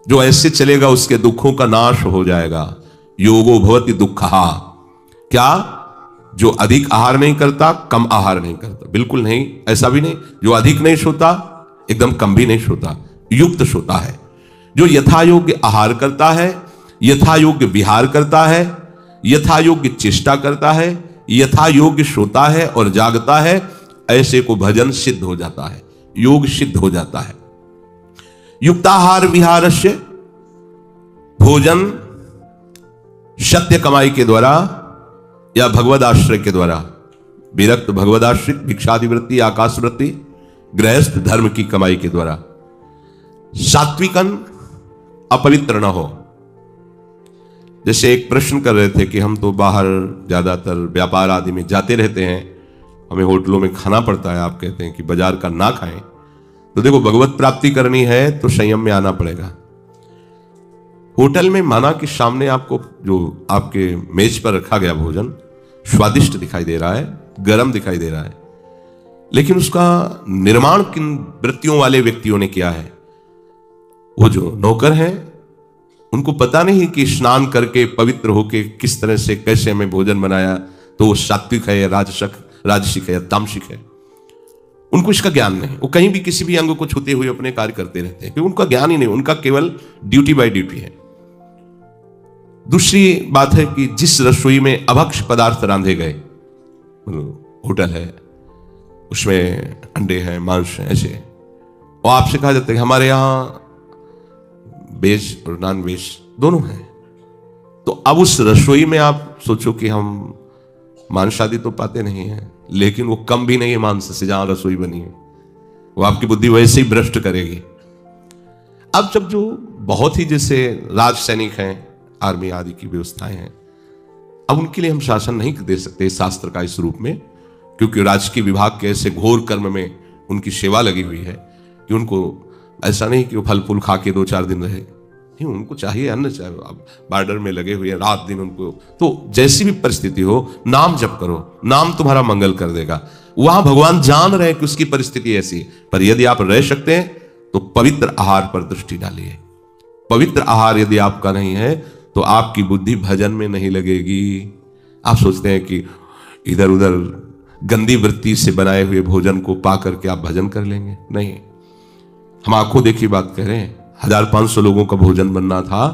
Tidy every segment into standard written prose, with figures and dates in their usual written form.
जो ऐसे चलेगा उसके दुखों का नाश हो जाएगा। योगो भवति दुःखः। क्या? जो अधिक आहार नहीं करता, कम आहार नहीं करता, बिल्कुल नहीं, ऐसा भी नहीं। जो अधिक नहीं सोता, एकदम कम भी नहीं सोता, युक्त सोता है। जो यथा योग्य आहार करता है, यथा योग्य विहार करता है, यथा योग्य चेष्टा करता है, यथा योग्य सोता है और जागता है, ऐसे को भजन सिद्ध हो जाता है, योग सिद्ध हो जाता है। युक्ताहार विहारस्य, भोजन सत्य कमाई के द्वारा या भगवद आश्रय के द्वारा, विरक्त भगवदाश्रित भिक्षादिवृत्ति, आकाशवृत्ति, गृहस्थ धर्म की कमाई के द्वारा। सात्विकन अपवित्र न हो। जैसे एक प्रश्न कर रहे थे कि हम तो बाहर ज्यादातर व्यापार आदि में जाते रहते हैं, हमें होटलों में खाना पड़ता है, आप कहते हैं कि बाजार का ना खाएं। तो देखो, भगवत प्राप्ति करनी है तो संयम में आना पड़ेगा। होटल में माना कि सामने आपको जो आपके मेज पर रखा गया भोजन स्वादिष्ट दिखाई दे रहा है, गर्म दिखाई दे रहा है, लेकिन उसका निर्माण किन वृत्तियों वाले व्यक्तियों ने किया है? वो जो नौकर हैं, उनको पता नहीं कि स्नान करके पवित्र होके किस तरह से कैसे हमें भोजन बनाया, तो वो सात्विक है या राजसिक है या तामसिक है। उनको इसका ज्ञान नहीं। वो कहीं भी किसी भी अंग को छूते हुए अपने कार्य करते रहते हैं, क्योंकि उनका ज्ञान ही नहीं, उनका केवल ड्यूटी बाय ड्यूटी है। दूसरी बात है कि जिस रसोई में अभक्ष पदार्थ रांधे गए, होटल है, उसमें अंडे हैं, मांस है, ऐसे, और आपसे कहा जाता है कि हमारे यहां वेज और नॉन वेज दोनों हैं, तो अब उस रसोई में आप सोचो कि हम मांस आदि तो पाते नहीं हैं, लेकिन वो कम भी नहीं है मांस से जहां रसोई बनी है। वो आपकी बुद्धि वैसे ही भ्रष्ट करेगी। अब जब जो बहुत ही जैसे राज सैनिक हैं, आर्मी आदि की व्यवस्थाएं हैं, अब उनके लिए हम शासन नहीं दे सकते शास्त्र का इस रूप में, क्योंकि राजकीय विभाग के ऐसे घोर कर्म में उनकी सेवा लगी हुई है कि उनको ऐसा नहीं कि वो फल फूल खा के 2-4 दिन रहे, नहीं, उनको चाहिए अन्न, चाहिए। अब बॉर्डर में लगे हुए रात दिन उनको, तो जैसी भी परिस्थिति हो, नाम जप करो, नाम तुम्हारा मंगल कर देगा। वहां भगवान जान रहे हैं कि उसकी परिस्थिति ऐसी है, पर यदि आप रह सकते हैं तो पवित्र आहार पर दृष्टि डालिए। पवित्र आहार यदि आपका नहीं है तो आपकी बुद्धि भजन में नहीं लगेगी। आप सोचते हैं कि इधर उधर गंदी वृत्ति से बनाए हुए भोजन को पा करके आप भजन कर लेंगे, नहीं। हम आंखों देखी बात कह रहे हैं, 1500 लोगों का भोजन बनना था,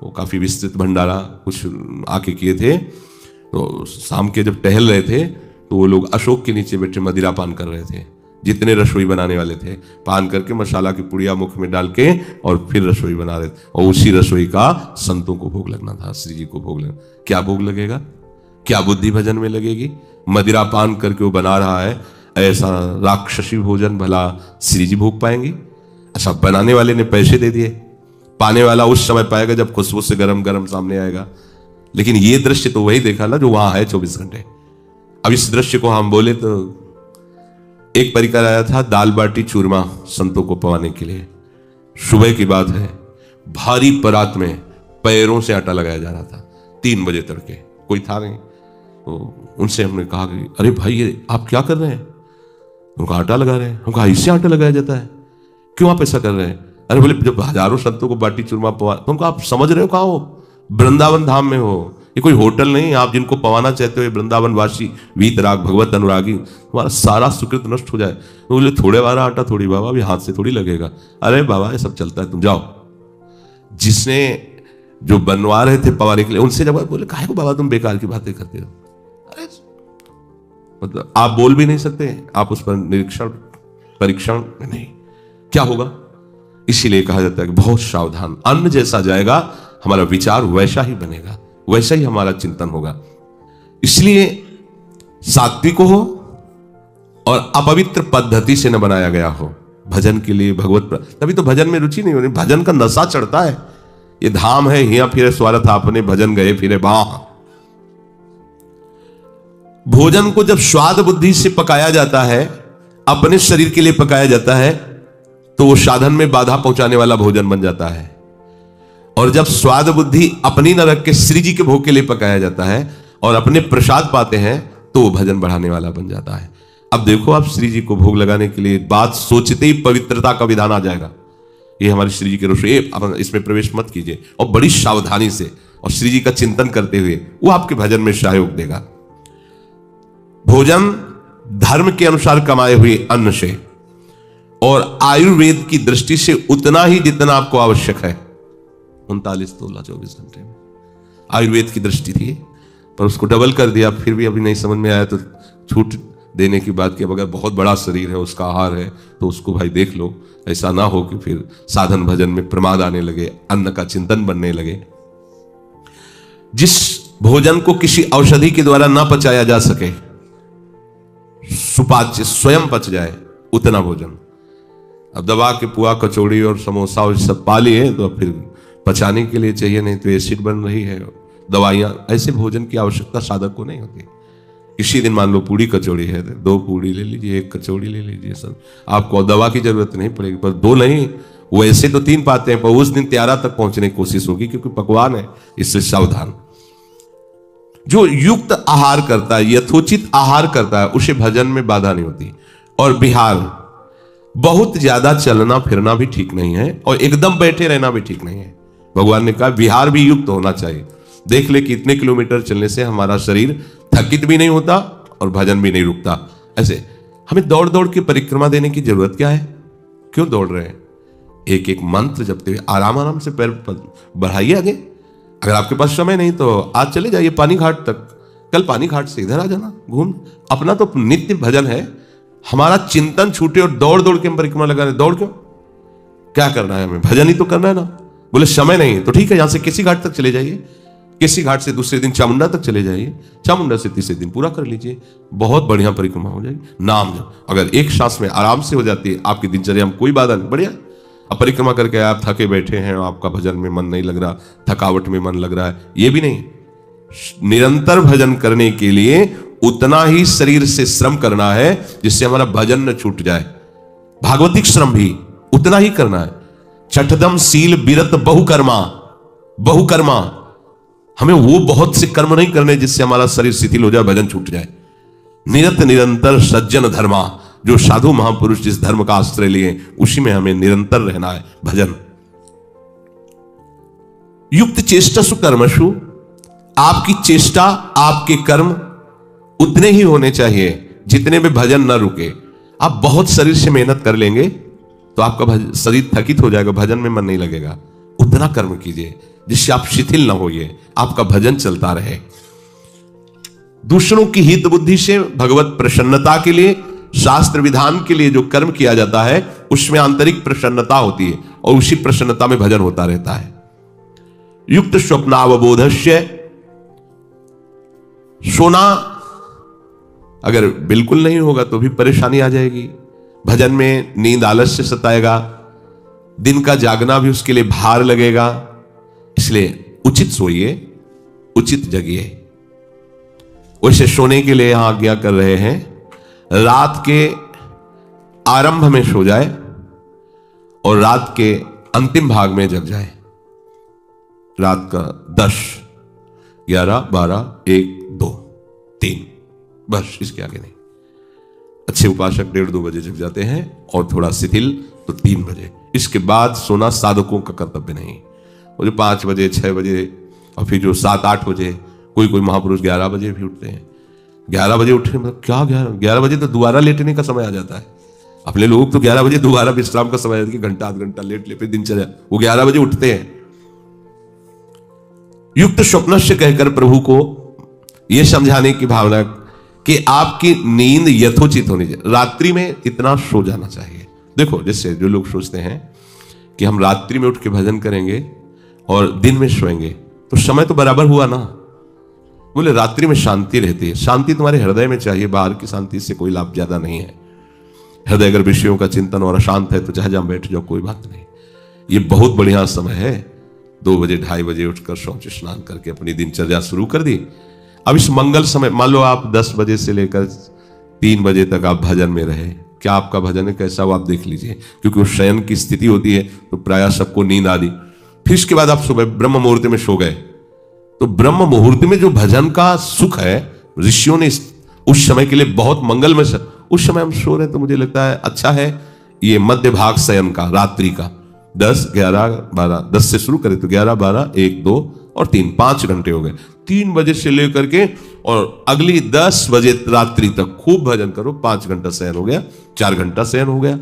वो काफी विस्तृत भंडारा कुछ आके किए थे। तो शाम के जब टहल रहे थे तो वो लोग अशोक के नीचे बैठे मदिरा पान कर रहे थे। जितने रसोई बनाने वाले थे, पान करके मसाला की पुड़िया मुख में डाल के और फिर रसोई बना रहे थे, और उसी रसोई का संतों को भोग लगना था, श्री जी को भोग लगना। क्या भोग लगेगा? क्या बुद्धि भजन में लगेगी? मदिरा पान करके वो बना रहा है, ऐसा राक्षसी भोजन भला श्री जी भोग पाएंगी? अच्छा, बनाने वाले ने पैसे दे दिए, पाने वाला उस समय पाएगा जब खुशबू से गरम गरम सामने आएगा। लेकिन ये दृश्य तो वही देखा ना जो वहां है 24 घंटे। अब इस दृश्य को हम बोले तो एक परिकर आया था दाल बाटी चूरमा संतों को पवाने के लिए। सुबह की बात है, भारी परात में पैरों से आटा लगाया जा रहा था, 3 बजे तड़के, कोई था नहीं। तो उनसे हमने कहा कि अरे भाई ये आप क्या कर रहे हैं? उनका आटा लगा रहे हैं। हम कहा इससे आटा लगाया जाता है, क्यों आप ऐसा कर रहे हैं? अरे बोले जब हजारों संतों को बाटी चूरमा पवा, तो हमको आप समझ रहे हो कहाँ हो? वृंदावन धाम में हो, ये कोई होटल नहीं। आप जिनको पवाना चाहते हो वृंदावन वासी वीतराग भगवत अनुरागी, तुम्हारा सारा सुकृत नष्ट हो जाए। तो बोले थोड़े वाला आटा थोड़ी बाबा, अभी हाथ से थोड़ी लगेगा। अरे बाबा ये सब चलता है, तुम जाओ। जिसने जो बनवा रहे थे पवाने के लिए, उनसे जब बोले काहे को बाबा तुम बेकार की बातें करते हो? अरे मतलब आप बोल भी नहीं सकते, आप उस पर निरीक्षण परीक्षण नहीं, क्या होगा? इसीलिए कहा जाता है कि बहुत सावधान। अन्न जैसा जाएगा हमारा विचार वैसा ही बनेगा, वैसा ही हमारा चिंतन होगा। इसलिए सात्विक हो और अपवित्र पद्धति से न बनाया गया हो भजन के लिए। भगवत तभी तो भजन में रुचि नहीं होनी, भजन का नशा चढ़ता है। ये धाम है, हिया फिरे स्वार्थ आपने, भजन गए फिरे बाह। भोजन को जब स्वाद बुद्धि से पकाया जाता है, अपने शरीर के लिए पकाया जाता है, तो वो साधन में बाधा पहुंचाने वाला भोजन बन जाता है। और जब स्वाद बुद्धि अपनी न रख के श्री जी के भोग के लिए पकाया जाता है और अपने प्रसाद पाते हैं, तो वो भजन बढ़ाने वाला बन जाता है। अब देखो, आप श्री जी को भोग लगाने के लिए बात सोचते ही पवित्रता का विधान आ जाएगा। ये हमारे श्री जी के रसोई, आप इसमें प्रवेश मत कीजिए, और बड़ी सावधानी से और श्री जी का चिंतन करते हुए वो आपके भजन में सहयोग देगा। भोजन धर्म के अनुसार कमाए हुए अन्न से और आयुर्वेद की दृष्टि से उतना ही जितना आपको आवश्यक है। 39 तोला 24 घंटे में आयुर्वेद की दृष्टि थी, पर उसको डबल कर दिया, फिर भी अभी नहीं समझ में आया तो छूट देने की बात की। अब अगर बहुत बड़ा शरीर है, उसका आहार है, तो उसको भाई देख लो, ऐसा ना हो कि फिर साधन भजन में प्रमाद आने लगे, अन्न का चिंतन बनने लगे। जिस भोजन को किसी औषधि के द्वारा ना पचाया जा सके, सुपाच्य स्वयं पच जाए, उतना भोजन। अब दबा के पुआ कचौड़ी और समोसा और सब पा लिए तो अब फिर पचाने के लिए चाहिए, नहीं तो एसिड बन रही है, दवाइयां। ऐसे भोजन की आवश्यकता साधक को नहीं होती। किसी दिन मान लो पूड़ी कचौड़ी है, 2 पूड़ी ले लीजिए, 1 कचौड़ी ले लीजिए, सब आपको दवा की जरूरत नहीं पड़ेगी। पर 2 नहीं, वो ऐसे तो 3 पाते हैं, पर उस दिन 13 तक पहुंचने की कोशिश होगी, क्योंकि पकवान है, इससे सावधान। जो युक्त आहार करता है, यथोचित आहार करता है, उसे भजन में बाधा नहीं होती। और बिहार, बहुत ज्यादा चलना फिरना भी ठीक नहीं है, और एकदम बैठे रहना भी ठीक नहीं है। भगवान ने कहा विहार भी युक्त होना चाहिए। देख ले कि इतने किलोमीटर चलने से हमारा शरीर थकित भी नहीं होता और भजन भी नहीं रुकता। ऐसे हमें दौड़ दौड़ के परिक्रमा देने की जरूरत क्या है? क्यों दौड़ रहे हैं? एक एक मंत्र जपते हुए आराम आराम से पैर बढ़ाइए आगे। अगर आपके पास समय नहीं तो आज चले जाइए पानी घाट तक, कल पानी घाट से इधर आ जाना घूम। अपना तो नित्य भजन है, हमारा चिंतन छूटे और दौड़ दौड़ के हम परिक्रमा लगा रहे। दौड़ क्यों? क्या करना है हमें? भजन ही तो करना है ना। बोले समय नहीं तो ठीक है, यहां से किसी घाट तक चले जाइए, किसी घाट से दूसरे दिन चामुंडा तक चले जाइए, चामुंडा से तीसरे दिन पूरा कर लीजिए, बहुत बढ़िया परिक्रमा हो जाएगी। नाम जप अगर एक सांस में आराम से हो जाती है, आपकी दिनचर्या में कोई बाधा नहीं, बढ़िया। अब परिक्रमा करके आप थके बैठे हैं, आपका भजन में मन नहीं लग रहा, थकावट में मन लग रहा है, ये भी नहीं। निरंतर भजन करने के लिए उतना ही शरीर से श्रम करना है जिससे हमारा भजन न छूट जाए। भागवतिक श्रम भी उतना ही करना है। छठदम सील बिरत बहुकर्मा, बहुकर्मा, हमें वो बहुत से कर्म नहीं करने जिससे हमारा शरीर शिथिल हो जाए, भजन छूट जाए। निरत निरंतर सज्जन धर्मा, जो साधु महापुरुष जिस धर्म का आश्रय लिए उसी में हमें निरंतर रहना है। भजन युक्त चेष्टसु कर्मसु, आपकी चेष्टा आपके कर्म उतने ही होने चाहिए जितने में भजन न रुके। आप बहुत शरीर से मेहनत कर लेंगे तो आपका शरीर थकित हो जाएगा, भजन में मन नहीं लगेगा। उतना कर्म कीजिए जिससे आप शिथिल ना होइए, आपका भजन चलता रहे। दूसरों की हित बुद्धि से भगवत प्रसन्नता के लिए, शास्त्र विधान के लिए जो कर्म किया जाता है उसमें आंतरिक प्रसन्नता होती है और उसी प्रसन्नता में भजन होता रहता है। युक्त स्वप्नावबोधस्य, सोना अगर बिल्कुल नहीं होगा तो भी परेशानी आ जाएगी। भजन में नींद आलस्य सताएगा, दिन का जागना भी उसके लिए भार लगेगा। इसलिए उचित सोइए, उचित जगिए। वैसे सोने के लिए यहां आज्ञा कर रहे हैं, रात के आरंभ में सो जाए और रात के अंतिम भाग में जग जाए। रात का 10, 11, 12, 1, 2, 3, बस इसके आगे नहीं। अच्छे उपासक 1:30-2 बजे जग जाते हैं और थोड़ा शिथिल तो 3 बजे। इसके बाद सोना साधकों का कर्तव्य नहीं। वो जो 5 बजे 6 बजे और फिर जो 7-8 बजे, कोई महापुरुष 11 बजे भी उठते हैं। 11 बजे उठे मतलब क्या? 11 बजे तो दोबारा लेटने का समय आ जाता है। अपने लोग तो 11 बजे दोबारा विश्राम का समय आ जाता है कि घंटा आध घंटा लेट ले, फिर दिनचर्या। वो 11 बजे उठते हैं। युक्त स्वप्न से कहकर प्रभु को यह समझाने की भावना कि आपकी नींद यथोचित होनी चाहिए। रात्रि में इतना सो जाना चाहिए। देखो, जैसे जो लोग सोचते हैं कि हम रात्रि में उठ के भजन करेंगे और दिन में सोएंगे तो समय तो बराबर हुआ ना। बोले रात्रि में शांति रहती है। शांति तुम्हारे हृदय में चाहिए, बाहर की शांति से कोई लाभ ज्यादा नहीं है। हृदय अगर विषयों का चिंतन और अशांत है तो चाहे जहां बैठ जाओ, कोई बात नहीं। ये बहुत बढ़िया समय है। 2 बजे 2:30 बजे उठकर शौच स्नान करके अपनी दिनचर्या शुरू कर दी। अब इस मंगल समय, मान लो आप 10 बजे से लेकर 3 बजे तक आप भजन में रहे, क्या आपका भजन कैसा हो आप देख लीजिए। क्योंकि उस शयन की स्थिति होती है तो प्रायः सबको नींद आ दी। फिर इसके बाद आप सुबह ब्रह्म मुहूर्त में सो गए तो ब्रह्म मुहूर्त में जो भजन का सुख है, ऋषियों ने उस समय के लिए बहुत मंगलमय, उस समय हम सो रहे तो मुझे लगता है अच्छा है ये मध्य भाग शयन का, रात्रि का, 10, 11, 12, 10 से शुरू करें तो 11, 12, 1, 2 और 3, 5 घंटे हो गए। 3 बजे से लेकर के और अगली 10 बजे रात्रि तक खूब भजन करो। 5 घंटा शयन हो गया, 4 घंटा शयन हो गया।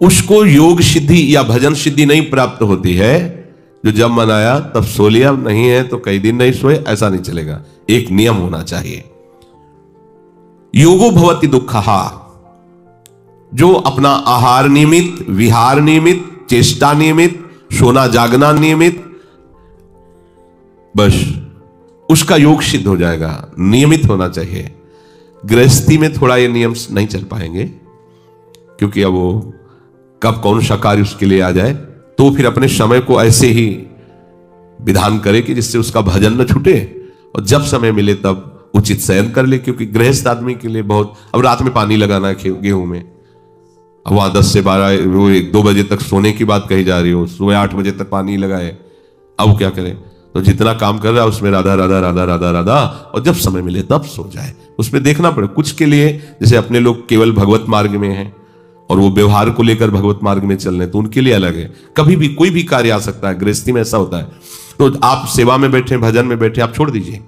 उसको योग सिद्धि या भजन सिद्धि नहीं प्राप्त होती है जो जब मन आया तब सो लिया, नहीं है तो कई दिन नहीं सोए, ऐसा नहीं चलेगा। एक नियम होना चाहिए। योगो भवति दुःखः, जो अपना आहार नियमित, विहार नियमित, चेष्टा नियमित, सोना जागना नियमित, बस उसका योग सिद्ध हो जाएगा। नियमित होना चाहिए। गृहस्थी में थोड़ा ये नियम नहीं चल पाएंगे, क्योंकि अब वो कब कौन सा कार्य उसके लिए आ जाए, तो फिर अपने समय को ऐसे ही विधान करे कि जिससे उसका भजन न छूटे, और जब समय मिले तब उचित शयन कर ले। क्योंकि गृहस्थ आदमी के लिए बहुत, अब रात में पानी लगाना है गेहूं में, अब वहां 10 से 12 वो 1-2 बजे तक सोने की बात कही जा रही हो, सुबह 8 बजे तक पानी लगाए, अब क्या करें? तो जितना काम कर रहा है उसमें राधा राधा राधा राधा राधा, और जब समय मिले तब सो जाए। उसमें देखना पड़े। कुछ के लिए, जैसे अपने लोग केवल भगवत मार्ग में हैं और वो व्यवहार को लेकर भगवत मार्ग में चल रहे, तो उनके लिए अलग है। कभी भी कोई भी कार्य आ सकता है, गृहस्थी में ऐसा होता है। तो आप सेवा में बैठे, भजन में बैठे, आप छोड़ दीजिए,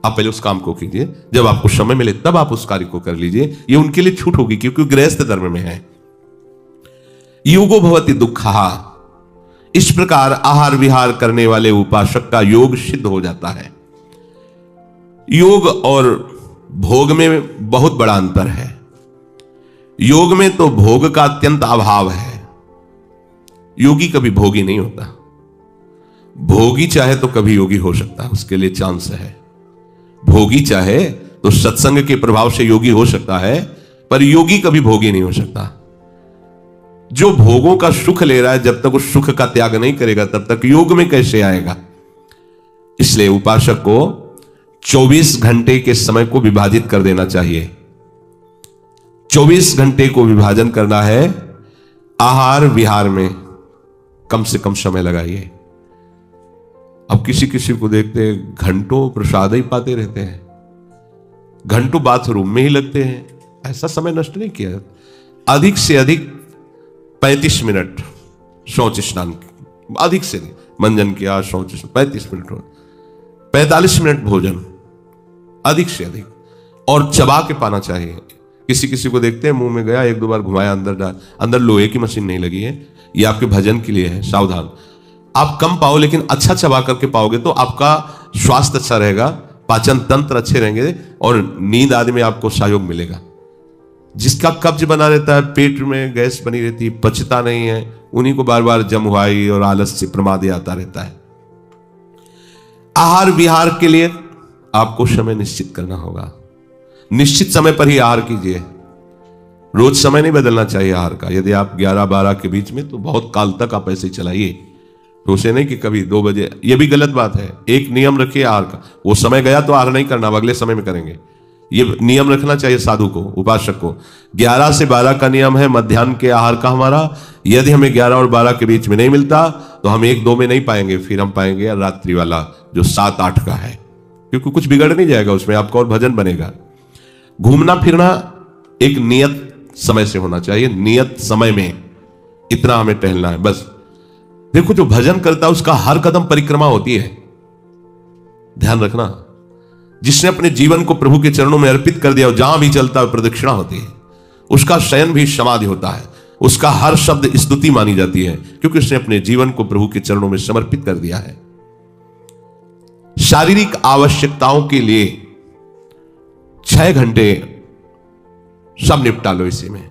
आप पहले उस काम को कीजिए, जब आपको समय मिले तब आप उस कार्य को कर लीजिए। ये उनके लिए छूट होगी, क्योंकि गृहस्थ धर्म में है। योगो भवति दुःखः, इस प्रकार आहार विहार करने वाले उपासक का योग सिद्ध हो जाता है। योग और भोग में बहुत बड़ा अंतर है। योग में तो भोग का अत्यंत अभाव है। योगी कभी भोगी नहीं होता। भोगी चाहे तो कभी योगी हो सकता है, उसके लिए चांस है। भोगी चाहे तो सत्संग के प्रभाव से योगी हो सकता है, पर योगी कभी भोगी नहीं हो सकता। जो भोगों का सुख ले रहा है, जब तक उस सुख का त्याग नहीं करेगा तब तक योग में कैसे आएगा? इसलिए उपासक को 24 घंटे के समय को विभाजित कर देना चाहिए। 24 घंटे को विभाजन करना है। आहार विहार में कम से कम समय लगाइए। अब किसी किसी को देखते हैं घंटों प्रसाद ही पाते रहते हैं, घंटों बाथरूम में ही लगते हैं। ऐसा समय नष्ट नहीं किया। अधिक से अधिक 35 मिनट शौच स्नान, अधिक से मंजन किया, शौच 35 मिनट, 45 मिनट भोजन, अधिक से अधिक, और चबा के पाना चाहिए। किसी किसी को देखते हैं मुंह में गया, 1-2 बार घुमाया, अंदर डाल, अंदर लोहे की मशीन नहीं लगी है, ये आपके भजन के लिए है, सावधान। आप कम पाओ लेकिन अच्छा चबा करके पाओगे तो आपका स्वास्थ्य अच्छा रहेगा, पाचन तंत्र अच्छे रहेंगे और नींद आदि में आपको सहयोग मिलेगा। जिसका कब्ज बना रहता है, पेट में गैस बनी रहती है, पचता नहीं है, उन्हीं को बार बार जमवाई और आलस से प्रमाद आता रहता है। आहार विहार के लिए आपको समय निश्चित करना होगा। निश्चित समय पर ही आहार कीजिए। रोज समय नहीं बदलना चाहिए आहार का। यदि आप 11-12 के बीच में, तो बहुत काल तक आप ऐसे ही चलाइए। तो उसे नहीं कि कभी 2 बजे, ये भी गलत बात है। एक नियम रखिए आहार का, वो समय गया तो आहार नहीं करना, अगले समय में करेंगे। ये नियम रखना चाहिए साधु को, उपासक को। 11 से 12 का नियम है मध्याह्न के आहार का हमारा। यदि हमें 11 और 12 के बीच में नहीं मिलता तो हम 1-2 में नहीं पाएंगे, फिर हम पाएंगे रात्रि वाला जो 7-8 का है, क्योंकि कुछ बिगड़ नहीं जाएगा उसमें, आपका और भजन बनेगा। घूमना फिरना एक नियत समय से होना चाहिए। नियत समय में इतना हमें टहलना है बस। देखो, जो भजन करता है उसका हर कदम परिक्रमा होती है, ध्यान रखना। जिसने अपने जीवन को प्रभु के चरणों में अर्पित कर दिया, जहां भी चलता है प्रदक्षिणा होती है, उसका शयन भी समाधि होता है, उसका हर शब्द स्तुति मानी जाती है, क्योंकि उसने अपने जीवन को प्रभु के चरणों में समर्पित कर दिया है। शारीरिक आवश्यकताओं के लिए 6 घंटे सब निपटा लो इसी में।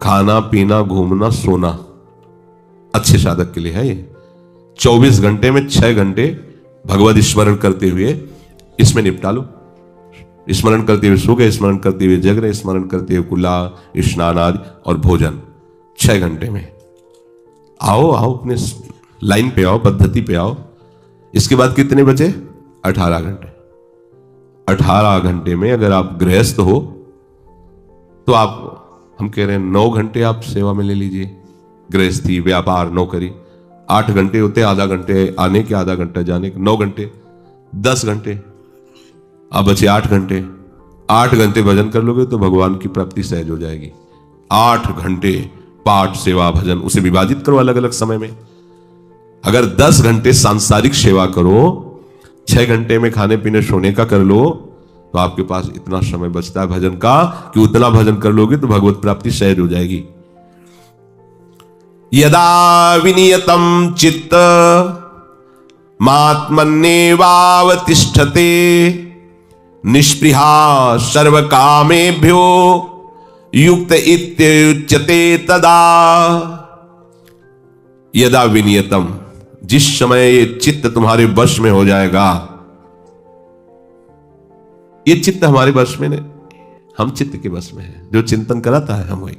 खाना पीना घूमना सोना अच्छे साधक के लिए है ये। 24 घंटे में 6 घंटे भगवत स्मरण करते हुए इसमें निपटा लो। स्मरण करते हुए सो गए, स्मरण करते हुए जग रहे, स्मरण करते हुए कुल्ला स्नान आदि और भोजन 6 घंटे में। आओ अपने लाइन पे आओ, पद्धति पे आओ। इसके बाद कितने बचे? 18 घंटे। 18 घंटे में अगर आप गृहस्थ हो तो आप, हम कह रहे हैं 9 घंटे आप सेवा में ले लीजिए। गृहस्थी, व्यापार, नौकरी 8 घंटे होते, आधा घंटे आने के, आधा घंटा जाने के, 9 घंटे, 10 घंटे। अब बचे 8 घंटे। 8 घंटे भजन कर लोगे तो भगवान की प्राप्ति सहज हो जाएगी। 8 घंटे पाठ सेवा भजन उसे विभाजित करो अलग अलग समय में। अगर 10 घंटे सांसारिक सेवा करो, 6 घंटे में खाने पीने सोने का कर लो, तो आपके पास इतना समय बचता है भजन का कि उतना भजन कर लोगे तो भगवत प्राप्ति सहज हो जाएगी। यदा विनियतम चित्त मात्मन्येवावतिष्ठते निष्पृहा सर्व कामेभ्यो युक्त इत्युच्यते तदा। यदा विनियतम, जिस समय ये चित्त तुम्हारे वश में हो जाएगा। ये चित्त हमारे वश में नहीं, हम चित्त के वश में हैं। जो चिंतन कराता है हम वही।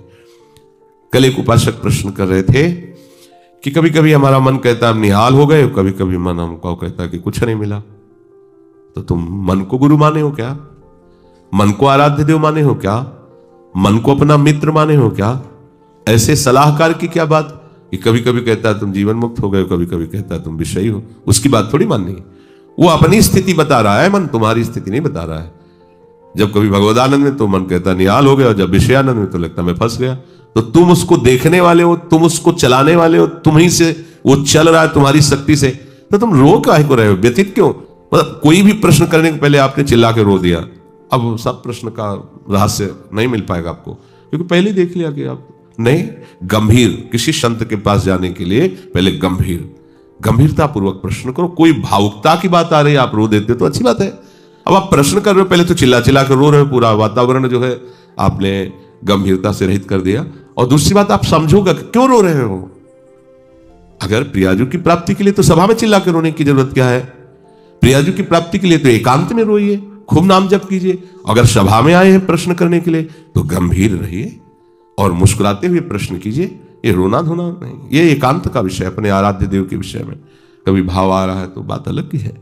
कल एक उपासक प्रश्न कर रहे थे कि कभी कभी हमारा मन कहता है हम निहाल हो गए, कभी कभी मन हमको कहता है कि कुछ नहीं मिला। तो तुम मन को गुरु माने हो क्या? मन को आराध्य देव माने हो क्या? मन को अपना मित्र माने हो क्या? ऐसे सलाहकार की क्या बात कि कभी कभी कहता है तुम जीवन मुक्त हो गए, कभी कभी कहता है तुम विषयी हो। उसकी बात थोड़ी माननी है। वो अपनी स्थिति बता रहा है, मन तुम्हारी स्थिति नहीं बता रहा है। जब कभी भगवदानंद में तो मन कहता निहाल हो गया, और जब विषयानंद में तो लगता मैं फंस गया। तो तुम उसको देखने वाले हो, तुम उसको चलाने वाले हो, तुम्ही से वो चल रहा है तुम्हारी शक्ति से, तो तुम रो काहे को रहे हो? व्यथित क्यों? मतलब कोई भी प्रश्न करने के पहले आपने चिल्ला के रो दिया, अब सब प्रश्न का रहस्य नहीं मिल पाएगा आपको, क्योंकि पहले देख लिया कि आप नहीं। गंभीर, किसी संत के पास जाने के लिए पहले गंभीरता पूर्वक प्रश्न करो। कोई भावुकता की बात आ रही है, आप रो देते हो तो अच्छी बात है। अब आप प्रश्न कर रहे हो, पहले तो चिल्ला चिल्ला कर रो रहे हो, पूरा वातावरण जो है आपने गंभीरता से रहित कर दिया। और दूसरी बात, आप समझोगे क्यों रो रहे हो। अगर प्रियाजू की प्राप्ति के लिए तो सभा में चिल्ला कर रोने की जरूरत क्या है? प्रियाजू की प्राप्ति के लिए तो एकांत में रोइए, खूब नाम जप कीजिए। अगर सभा में आए हैं प्रश्न करने के लिए तो गंभीर रहिए और मुस्कुराते हुए प्रश्न कीजिए। ये रोना धोना नहीं, ये एकांत का विषय, अपने आराध्य देव के विषय में। कभी भाव आ रहा है तो बात अलग की है।